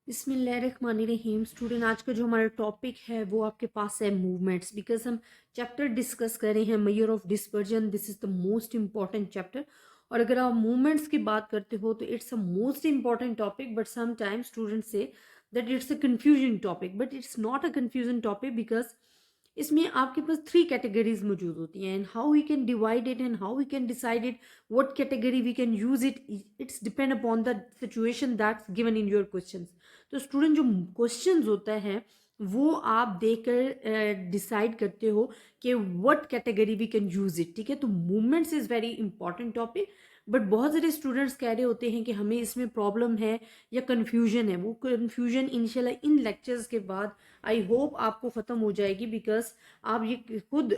बिस्मिल्लाहिर्रहमानिर्रहीम। स्टूडेंट, आज का जो हमारा टॉपिक है वो आपके पास है मूवमेंट्स। बिकॉज हम चैप्टर डिस्कस कर रहे हैं major of dispersion. This is the most important chapter. और अगर आप मूवमेंट्स की बात करते हो तो it's a most important topic, but sometimes student से that it's a confusion topic, but it's not a confusion topic because इसमें आपके पास थ्री कैटेगरीज मौजूद होती हैं। And how we can divide it and how we can decide it, what category we can use it, it's depend upon the situation that's given in your questions. तो student, जो questions होता है वो आप देखकर डिसाइड करते हो कि what category we can use it. ठीक है, तो movements is very important topic, but बहुत सारे स्टूडेंट्स कह रहे होते हैं कि हमें इसमें प्रॉब्लम है या कन्फ्यूजन है। वो कन्फ्यूजन इंशाल्लाह इन लेक्चर्स के बाद आई होप आपको ख़त्म हो जाएगी, बिकॉज आप ये खुद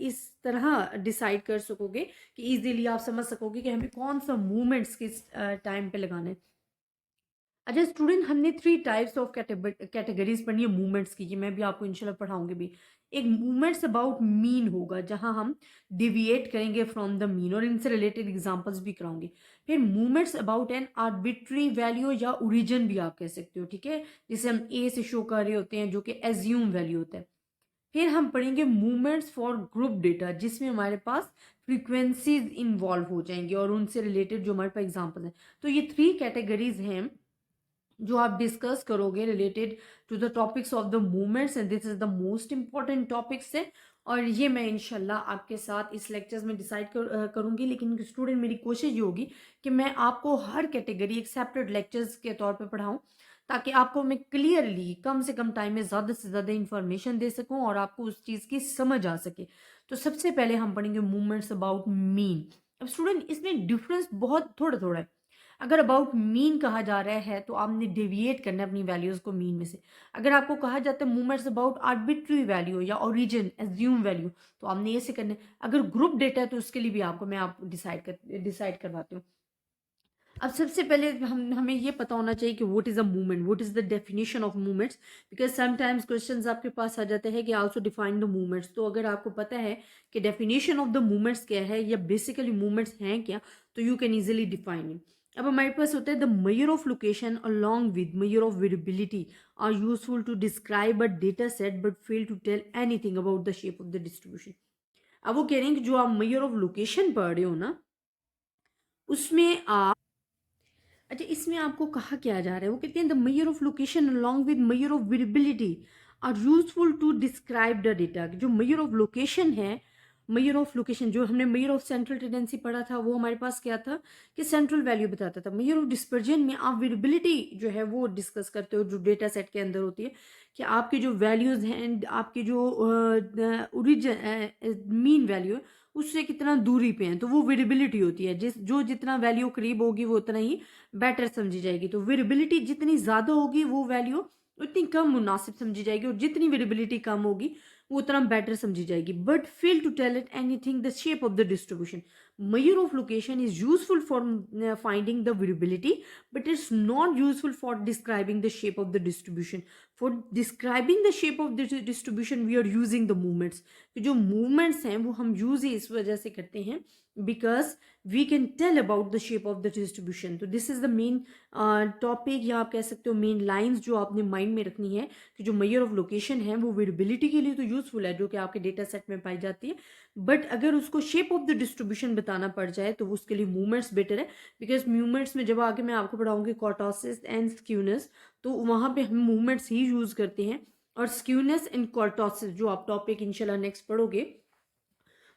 इस तरह डिसाइड कर सकोगे कि इजीली आप समझ सकोगे कि हमें कौन सा मूवमेंट्स किस टाइम पे लगाना है। अच्छा स्टूडेंट, हमने थ्री टाइप्स ऑफ कैटेगरीज पढ़नी है मूवमेंट्स की। ये मैं भी आपको इंशाल्लाह पढ़ाऊंगी भी। एक मूवमेंट्स अबाउट मीन होगा, जहां हम डिविएट करेंगे फ्रॉम द मीन, और इनसे रिलेटेड एग्जांपल्स भी कराऊंगी। फिर movements about an arbitrary value या ओरिजिन भी आप कह सकते हो। ठीक है, जिसे हम ए से शो कर रहे होते हैं, जो कि एज्यूम वैल्यू होता है। फिर हम पढ़ेंगे मूवमेंट्स फॉर ग्रुप डेटा, जिसमें हमारे पास फ्रीक्वेंसीज इन्वॉल्व हो जाएंगे और उनसे रिलेटेड जो हमारे पास एग्जांपल है। तो ये थ्री कैटेगरीज हैं जो आप डिस्कस करोगे related to the topics of the movements, and this is the most important topics है। और ये मैं इंशाल्लाह आपके साथ इस लेक्चर्स में डिसाइड करूंगी। लेकिन स्टूडेंट, मेरी कोशिश ये होगी कि मैं आपको हर कैटेगरी एक सेपरेट लेक्चर्स के तौर पे पढ़ाऊं, ताकि आपको मैं क्लियरली कम से कम टाइम में ज़्यादा से ज़्यादा इंफॉर्मेशन दे सकूं और आपको उस चीज़ की समझ आ सके। तो सबसे पहले हम पढ़ेंगे मूवमेंट्स अबाउट मीन। अब स्टूडेंट, इसमें डिफरेंस बहुत थोड़ा थोड़ा है। अगर अबाउट मीन कहा जा रहा है तो आपने डेविएट करना है अपनी वैल्यूज को मीन में से। अगर आपको कहा जाता है मूवमेंट्स अबाउट आर्बिट्री वैल्यू या ओरिजिन एज्यूम वैल्यू, तो आपने ये से करना है। अगर ग्रुप डेटा है तो उसके लिए भी आपको मैं आप डिसाइड करवाती हूँ। अब सबसे पहले हमें ये पता होना चाहिए कि what is a movement, what is the definition of movements. Because sometimes questions आपके पास आ जाते हैं कि आल्सो डिफाइन द मूवमेंट्स। तो अगर आपको पता है कि डेफिनेशन ऑफ द मूवमेंट्स क्या है या बेसिकली मूवमेंट्स हैं क्या, तो you can easily define it. अब हमारे पास होता है the major of location along with major of visibility are useful to describe a data set but fail to tell anything about the shape of the distribution. अब वो कह रहे हैं कि जो आप मेजर ऑफ लोकेशन पढ़ रहे हो ना, उसमें आप, अच्छा इसमें आपको कहा क्या जा रहा है, वो कहते हैं the major of location along with major of visibility are useful to describe the data. जो मेजर ऑफ लोकेशन है, मेजर ऑफ लोकेशन जो हमने मेजर ऑफ सेंट्रल टेंडेंसी पढ़ा था, वो हमारे पास क्या था कि सेंट्रल वैल्यू बताता था। मेजर ऑफ डिस्पर्जन में आप विजिबिलिटी जो है वो डिस्कस करते हो, जो डेटा सेट के अंदर होती है, कि आपके जो वैल्यूज हैं, आपके जो ओरिजिन मीन वैल्यू है उससे कितना दूरी पे हैं, तो वो विजिबिलिटी होती है। जो जितना वैल्यू करीब होगी वो उतना ही बेटर समझी जाएगी। तो वेरिएबिलिटी जितनी ज्यादा होगी वो वैल्यू उतनी कम मुनासिब समझी जाएगी, और जितनी वेरिएबिलिटी कम होगी वो उतना बेटर समझी जाएगी। But fail to tell it anything the shape of the distribution. measure of location is useful for finding the variability, but it's not useful for describing the shape of the distribution. For describing the shape of the distribution we are using the movements. तो जो movements हैं वो हम use ही इस वजह से करते हैं because we can tell about the shape of the distribution. तो this is the main topic, या आप कह सकते हो मेन लाइंस जो आपने माइंड में रखनी है कि जो मेजर ऑफ लोकेशन है वो विजिबिलिटी के लिए तो यूजफुल है, जो कि आपके डेटा सेट में पाई जाती है। बट अगर उसको शेप ऑफ द डिस्ट्रीब्यूशन बताना पड़ जाए तो उसके लिए मूवमेंट्स बेटर है। बिकॉज मूवमेंट्स में जब आगे मैं आपको पढ़ाऊंगी कॉर्टोसिस एंड स्क्यूनेस, तो वहां पे हम मूवमेंट्स ही यूज करते हैं। और स्क्यूनेस एंड कॉर्टोसिस जो आप टॉपिक इंशाल्लाह नेक्स्ट पढ़ोगे,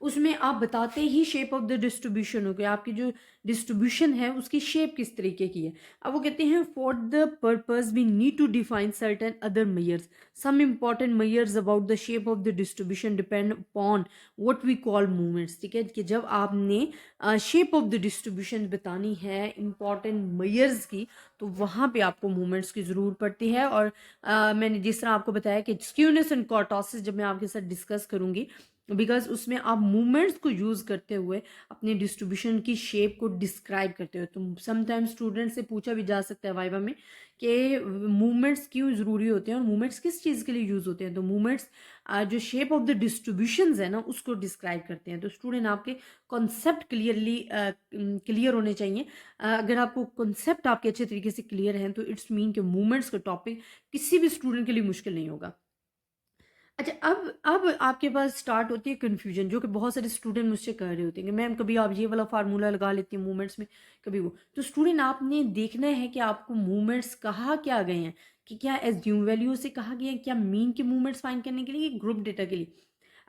उसमें आप बताते ही शेप ऑफ द डिस्ट्रीब्यूशन हो गया, आपकी जो डिस्ट्रीब्यूशन है उसकी शेप किस तरीके की है। अब वो कहते हैं for the purpose we need to define certain other measures, some important measures about the shape of the distribution depend upon what we call movements. ठीक है, कि जब आपने शेप ऑफ द डिस्ट्रीब्यूशन बतानी है इंपॉर्टेंट मेजर्स की, तो वहां पे आपको मूवमेंट्स की जरूरत पड़ती है। और मैंने जिस तरह आपको बताया कि स्क्यूनेस एंड कॉर्टोसिस जब मैं आपके साथ डिस्कस करूंगी बिकॉज उसमें आप मूवमेंट्स को यूज़ करते हुए अपने डिस्ट्रीब्यूशन की शेप को डिस्क्राइब करते हो। तो समटाइम्स स्टूडेंट से पूछा भी जा सकता है वाइवा में कि मूवमेंट्स क्यों ज़रूरी होते हैं और मूवमेंट्स किस चीज़ के लिए यूज़ होते हैं। तो मूवमेंट्स जो शेप ऑफ द डिस्ट्रीब्यूशंस है ना उसको डिस्क्राइब करते हैं। तो स्टूडेंट आपके कॉन्सेप्ट क्लियर होने चाहिए। अगर आपको कॉन्सेप्ट आपके अच्छे तरीके से क्लियर हैं तो इट्स मीन कि मूवमेंट्स का टॉपिक किसी भी स्टूडेंट के लिए मुश्किल नहीं होगा। अच्छा, अब आपके पास स्टार्ट होती है कन्फ्यूजन, जो कि बहुत सारे स्टूडेंट मुझसे कह रहे होते हैं कि मैम कभी आप ये वाला फार्मूला लगा लेती हैं मूवमेंट्स में, कभी वो। तो स्टूडेंट आपने देखना है कि आपको मूवमेंट्स कहा क्या गए हैं, कि क्या एज्यूम वैल्यू से कहा गया है, क्या मीन के मूवमेंट्स फाइंड करने के लिए, ग्रुप डेटा के लिए।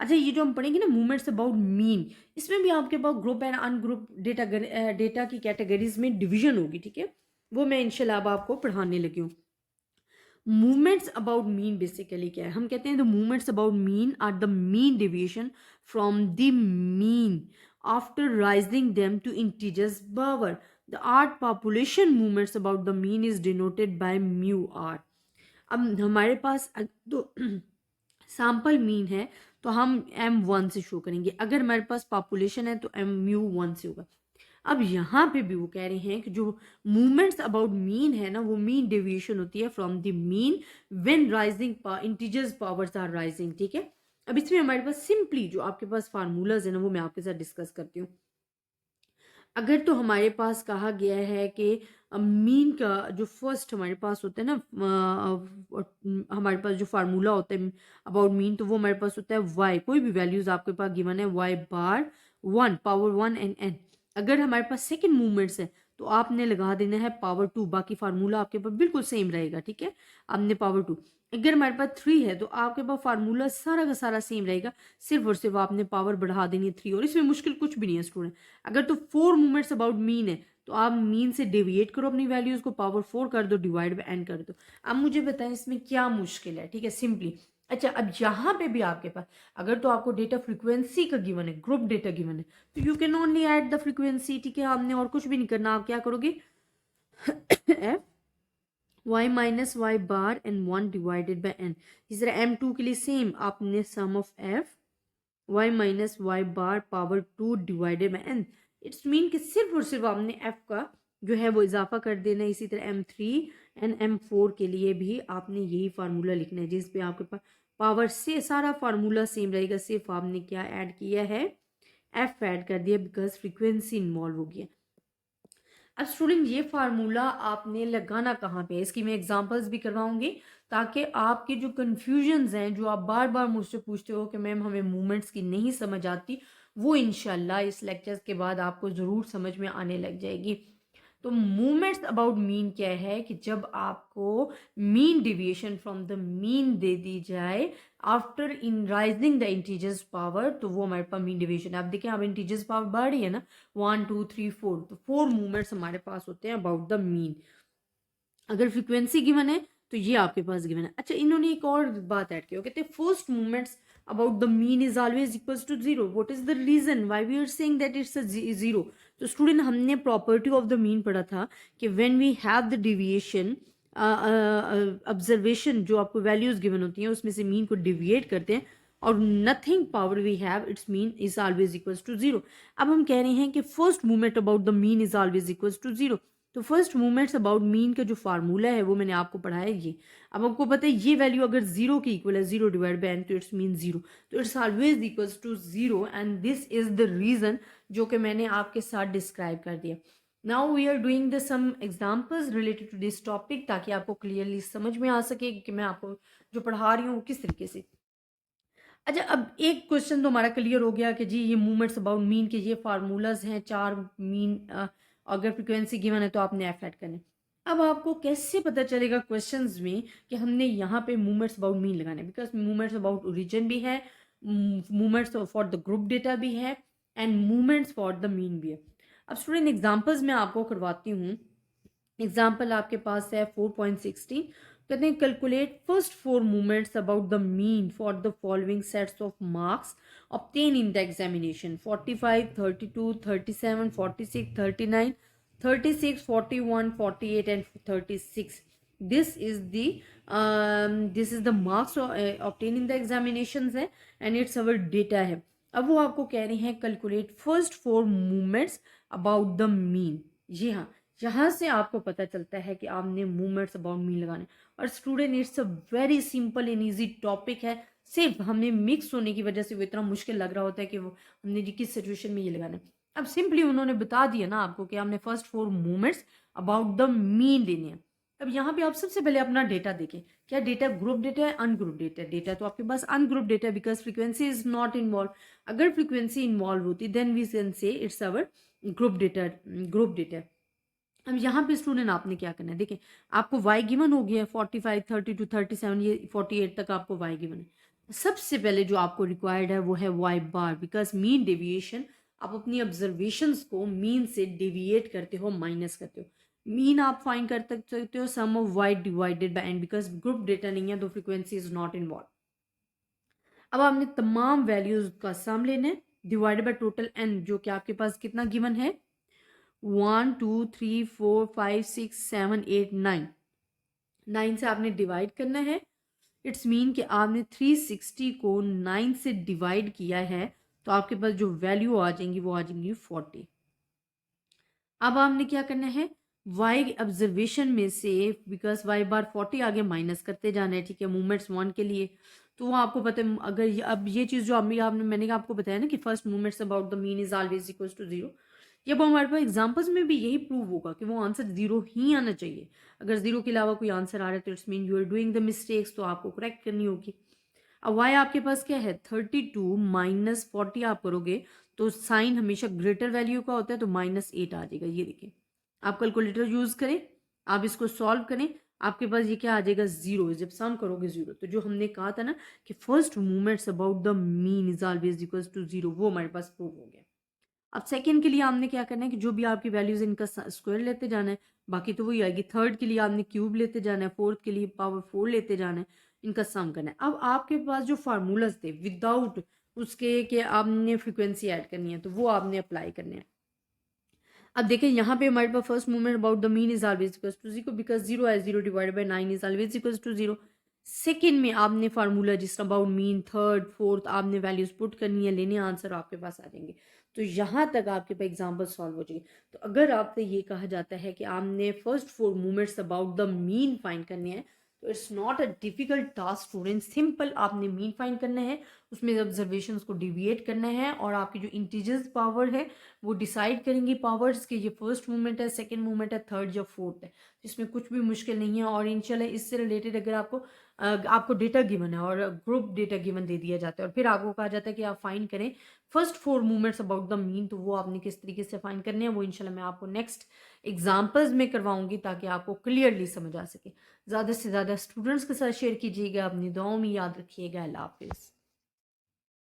अच्छा, ये जो हम पढ़ेंगे ना मूवमेंट्स अबाउट मीन, इसमें भी आपके पास ग्रुप एंड अनग्रुप डेटा की कैटेगरीज में डिवीजन होगी, ठीक है। वो मैं इंशाल्लाह अब आपको पढ़ाने लगी हूँ। मूवमेंट्स अबाउट मीन बेसिकली क्या है, हम कहते हैं the movements about mean are the mean deviation from the mean after raising them to integers power. The art population movements about the mean is denoted by mu r. अब हमारे पास तो sample mean है तो हम M1 से show करेंगे, अगर हमारे पास पॉपुलेशन है तो MU1 से होगा। अब यहाँ पे भी वो कह रहे हैं कि जो मूवमेंट्स अबाउट मीन है ना, वो मीन डेविएशन होती है from the mean when raising integers powers are raising, ठीक है। अब इसमें हमारे पास सिंपली जो आपके पास फार्मूलाज है ना वो मैं आपके साथ डिस्कस करती हूँ। अगर तो हमारे पास कहा गया है कि मीन का जो फर्स्ट हमारे पास होता है ना, हमारे पास जो फार्मूला होता है अबाउट मीन, तो वो हमारे पास होता है वाई, कोई भी वैल्यूज आपके पास गिवन है, Y bar 1 power 1 and N. अगर हमारे पास सेकेंड मूवमेंट्स है तो आपने लगा देना है पावर 2, बाकी फार्मूला आपके पास बिल्कुल सेम रहेगा, ठीक है। आपने पावर 2, अगर हमारे पास 3 है तो आपके पास फार्मूला सारा का सारा सेम रहेगा, सिर्फ और सिर्फ आपने पावर बढ़ा देनी है 3, और इसमें मुश्किल कुछ भी नहीं है स्टूडेंट। अगर तो 4 मूवमेंट्स अबाउट मीन है तो आप मीन से डेविएट करो अपनी वैल्यूज को, पावर 4 कर दो, डिवाइड बाय एन कर दो। अब मुझे बताएं इसमें क्या मुश्किल है, ठीक है, सिंपली। अच्छा, अब यहाँ पे भी आपके पास अगर तो आपको डेटा फ्रीक्वेंसी का गिवन है, ग्रुप डेटा गिवन है, तो you can only add the frequency, ठीक है। आपने और कुछ भी नहीं करना, आप क्या करोगे F y minus Y bar and 1 divided by n। इस तरह M2 के लिए सेम, आपने sum of f y minus Y bar power 2 divided by n। It's mean कि सिर्फ और सिर्फ आपने f का जो है वो इजाफा कर देना है। इसी तरह M3 एंड M4 के लिए भी आपने यही फार्मूला लिखना है, जिस पे आपके पास पावर से सारा फार्मूला सेम रहेगा, सिर्फ आपने क्या ऐड किया है, f ऐड कर दिया, बिकॉज फ्रीक्वेंसी इन्वॉल्व हो गया। अब स्टूडेंट ये फार्मूला आपने लगाना कहाँ पे है, इसकी मैं एग्जांपल्स भी करवाऊंगी, ताकि आपके जो कन्फ्यूजन्स हैं, जो आप बार बार मुझसे पूछते हो कि मैम हमें मूवमेंट्स की नहीं समझ आती, वो इंशाल्लाह इस लेक्चर्स के बाद आपको ज़रूर समझ में आने लग जाएगी। तो मूवमेंट्स अबाउट मीन क्या है कि जब आपको mean deviation from the mean दे दी जाए after in raising the integers power, तो वो हमारे पास मीन डिविएशन है। आप देखें, अब इंटीजर्स पावर बढ़ रही है ना, 1 2 3 4, तो 4 मूवमेंट्स हमारे पास होते हैं अबाउट द मीन। अगर फ्रीक्वेंसी गिवन है तो ये आपके पास गिवन है। अच्छा, इन्होंने एक और बात ऐड की, कहते हैं first movements about the mean is always equals to 0। What is the reason why we are saying that it's a 0? तो स्टूडेंट, हमने प्रॉपर्टी ऑफ द मीन पढ़ा था कि when we have the deviation observation, जो आपको values given होती हैं उसमें से मीन को डिविएट करते हैं और nothing power we have, it's mean is always equals to 0। अब हम कह रहे हैं कि first movement about the mean is always equals to 0। तो फर्स्ट मूवमेंट्स अबाउट मीन का जो फार्मूला है वो मैंने आपको पढ़ाया ये। अब आपको पता है ये वैल्यू अगर 0 की इक्वल है, 0 डिवाइड बाय n, तो इट्स मीन 0, तो it's always equals to 0, and this is the reason जो कि मैंने आपके साथ डिस्क्राइब कर दिया। Now we are doing the some examples related to this topic, ताकि आपको क्लियरली समझ में आ सके कि मैं आपको जो पढ़ा रही हूँ किस तरीके से। अच्छा, अब एक क्वेश्चन तो हमारा क्लियर हो गया कि जी ये मूवमेंट्स अबाउट मीन के ये फार्मूलाज हैं, 4 मीन, अगर फ्रिक्वेंसी गिवन है तो आपने एफ ऐड करना है। अब आपको कैसे पता चलेगा क्वेश्चंस में कि हमने यहाँ पे मूवमेंट्स अबाउट मीन लगाना है, बिकॉज मूवमेंट्स अबाउट ओरिजिन भी है, movements for the group data भी है, and movements for the mean भी है। अब स्टूडेंट एग्जाम्पल्स मैं आपको करवाती हूँ। एग्जाम्पल आपके पास है 4.16, कहते हैं calculate first 4 movements about the mean for the following sets of marks obtain in the examination 45 32 37 46 39 36 41 48 and 36। This is the marks obtain in the examination है एंड इट्स अवर डेटा है। अब वो आपको कह रहे हैं calculate first 4 movements about the mean. जी हाँ, यहाँ से आपको पता चलता है कि आपने मूवमेंट्स अबाउट मीन लगाने। और student it's a very simple and easy topic है, सिर्फ हमने मिक्स होने की वजह से वो इतना मुश्किल लग रहा होता है कि वो हमने जी किस सिचुएशन में ये लगाना है। अब सिंपली उन्होंने बता दिया ना आपको कि हमने first 4 movements about the mean लेने हैं। अब यहाँ पे आप सबसे पहले अपना डेटा देखें, क्या डेटा ग्रुप डेटा है अनग्रुप डेटा है? डेटा तो आपके पास अनग्रुप डेटा है because frequency is not involve. अगर फ्रीक्वेंसी इन्वॉल्व होती then we can say it's our group data. अब यहाँ पे स्टूडेंट आपने क्या करना है, देखिए आपको y गिवन हो गया है 45, 32, 37, ये 48 तक आपको y गिवन है। सबसे पहले जो आपको रिक्वायर्ड है वो है y bar, because mean deviation, आप अपनी ऑब्जर्वेशंस को मीन से डेविएट करते हो, माइनस करते हो। मीन आप फाइंड कर सकते हो sum of y divided by n, because group data नहीं है तो फ्रीक्वेंसी इज नॉट इन्वॉल्व। अब आपने तमाम वैल्यूज का सम लेना है डिवाइडेड बाय टोटल n, जो कि आपके पास कितना गिवन है 1 2 3 4 5 6 7 8 9। 9 से आपने डिवाइड करना है। इट्स मीन कि आपने 360 को 9 से डिवाइड किया है तो आपके पास जो वैल्यू आ जाएंगी वो आ जाएंगी 40। अब आपने क्या करना है y ऑब्जर्वेशन में से, बिकॉज y बार 40 आगे माइनस करते जाना है, ठीक है, मूवमेंट्स 1 के लिए। तो वो आपको पता है, अगर अब ये चीज़ जो अभी आपने मैंने आपको बताया ना कि first movements about the mean is always equals to 0, जब हमारे पास एग्जाम्पल्स में भी यही प्रूव होगा कि वो आंसर 0 ही आना चाहिए। अगर 0 के अलावा कोई आंसर आ रहा है तो it's mean you are doing the mistakes, तो आपको करेक्ट करनी होगी। अब y आपके पास क्या है 32 माइनस 40 आप करोगे तो साइन हमेशा ग्रेटर वैल्यू का होता है, तो -8 आ जाएगा। ये देखिए, आप कैलकुलेटर यूज करें, आप इसको सॉल्व करें, आपके पास ये क्या आ जाएगा 0। जब सम करोगे 0, तो जो हमने कहा था ना कि first movements about the mean is always equals to 0, वो हमारे पास प्रूव हो गया। अब सेकंड के लिए आपने क्या करना है कि जो भी आपकी वैल्यूज इनका स्क्वायर लेते जाना है, बाकी तो वही आएगी। थर्ड के लिए आपने क्यूब लेते जाना है, फोर्थ के लिए पावर 4 लेते जाना है, इनका सम करना है। अब आपके पास जो फार्मूलाज थे विदाउट उसके कि आपने फ्रीक्वेंसी ऐड करनी है, तो वो आपने अप्लाई करने हैं। अब देखिए यहाँ पे हमारे पास first movement about the mean is always equal to 0, because 0 है, 0 divided by 9 is always equal to 0। Second में आपने फार्मूला जिस अबाउट मीन, थर्ड फोर्थ आपने वैल्यूज पुट करनी है, लेने आंसर आपके पास आ जाएंगे। तो यहाँ तक आपके पास एग्जाम्पल सॉल्व हो जाएंगे। तो अगर आपसे ये कहा जाता है कि आपने first 4 movements about the mean find करने हैं, तो it's not a difficult task student, simple आपने मीन फाइंड करना है, उसमें ऑब्जर्वेशंस को डिविएट करना है, और आपकी जो इंटीजर्स पावर है वो डिसाइड करेंगी पावर्स के ये फर्स्ट मूवमेंट है, सेकंड मूवमेंट है, थर्ड या फोर्थ है। इसमें कुछ भी मुश्किल नहीं है। और इंशाल्लाह इससे रिलेटेड अगर आपको डेटा गिवन है और ग्रुप डेटा गिवन दे दिया जाता है और फिर आपको कहा जाता है कि आप फाइंड करें first 4 movements about the mean, तो वो आपने किस तरीके से फाइंड करने हैं वो इंशाल्लाह मैं आपको नेक्स्ट एग्जाम्पल्स में करवाऊंगी ताकि आपको क्लियरली समझ आ सके। ज़्यादा से ज़्यादा स्टूडेंट्स के साथ शेयर कीजिएगा, अपनी दुआओं में याद रखिएगा। अल्लाह हाफिज़।